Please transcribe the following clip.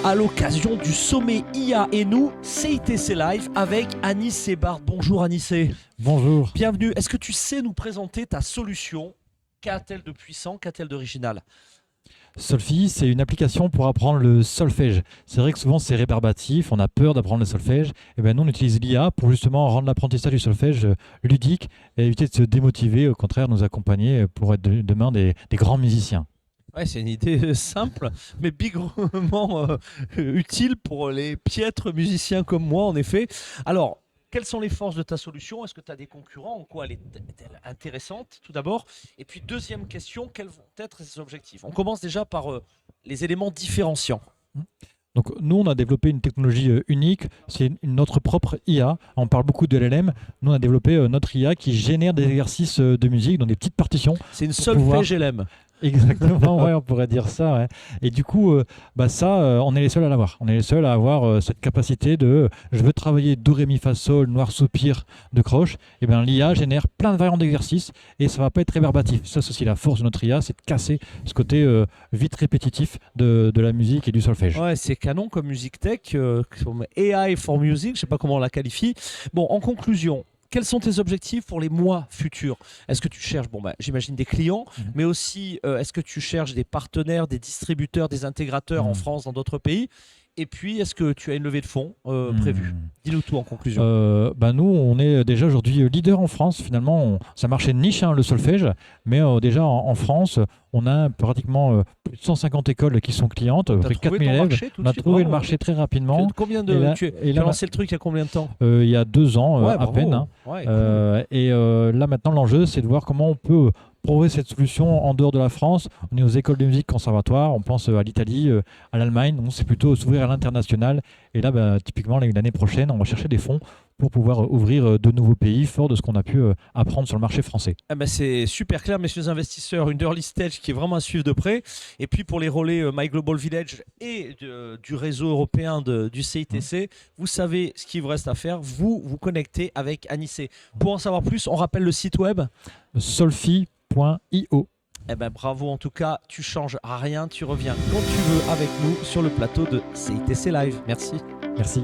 à l'occasion du sommet IA et nous, CITC Live avec Anis Bard. Bonjour Anis. Bonjour. Bienvenue. Est-ce que tu sais nous présenter ta solution? Qu'a-t-elle de puissant? Qu'a-t-elle d'original? Solfi, c'est une application pour apprendre le solfège. C'est vrai que souvent c'est rébarbatif, on a peur d'apprendre le solfège. Et bien nous on utilise l'IA pour justement rendre l'apprentissage du solfège ludique et éviter de se démotiver, au contraire nous accompagner pour être demain des grands musiciens. Ouais, c'est une idée simple, mais bigrement utile pour les piètres musiciens comme moi, en effet. Alors, quelles sont les forces de ta solution? Est-ce que tu as des concurrents? En quoi est-elle intéressante, tout d'abord? Et puis, deuxième question, quels vont être ses objectifs? On commence déjà par les éléments différenciants. Donc nous on a développé une technologie unique, c'est notre propre IA. On parle beaucoup de LLM, nous on a développé notre IA qui génère des exercices de musique dans des petites partitions. C'est une Pour solfège LM. Exactement, ouais, on pourrait dire ça. Ouais. Et du coup, on est les seuls à l'avoir. On est les seuls à avoir cette capacité de je veux travailler do, ré, mi, fa, sol, noir, soupir, de croche. Et bien l'IA génère plein de variantes d'exercices et ça va pas être rébarbatif. Ça, c'est aussi la force de notre IA, c'est de casser ce côté vite répétitif de la musique et du solfège. Ouais, c'est canon comme musique tech, comme AI for music, je sais pas comment on la qualifie. Bon, en conclusion, quels sont tes objectifs pour les mois futurs? Est-ce que tu cherches, j'imagine des clients, mais aussi est-ce que tu cherches des partenaires, des distributeurs, des intégrateurs en France, dans d'autres pays? Et puis, est-ce que tu as une levée de fonds prévue? Dis-nous tout en conclusion. Nous, on est déjà aujourd'hui leader en France. Finalement, ça marchait de niche, le solfège, mais déjà en France, on a pratiquement plus de 150 écoles qui sont clientes, près de 4000 élèves. On a trouvé le marché très rapidement. Tu as lancé le truc il y a combien de temps? Il y a 2 ans Ouais, à bravo. peine. Ouais, cool. Là maintenant, l'enjeu, c'est de voir comment on peut prouver cette solution en dehors de la France. On est aux écoles de musique conservatoire, on pense à l'Italie, à l'Allemagne. Donc c'est plutôt s'ouvrir à l'international. Et là, typiquement, l'année prochaine, on va chercher des fonds pour pouvoir ouvrir de nouveaux pays fort de ce qu'on a pu apprendre sur le marché français. C'est super clair, messieurs les investisseurs, une early stage qui est vraiment à suivre de près. Et puis pour les relais My Global Village et du réseau européen du CITC, vous savez ce qu'il vous reste à faire, vous vous connectez avec Anis. Pour en savoir plus, on rappelle le site web solfi.io. Bravo en tout cas, tu changes à rien, tu reviens quand tu veux avec nous sur le plateau de CITC Live. Merci. Merci.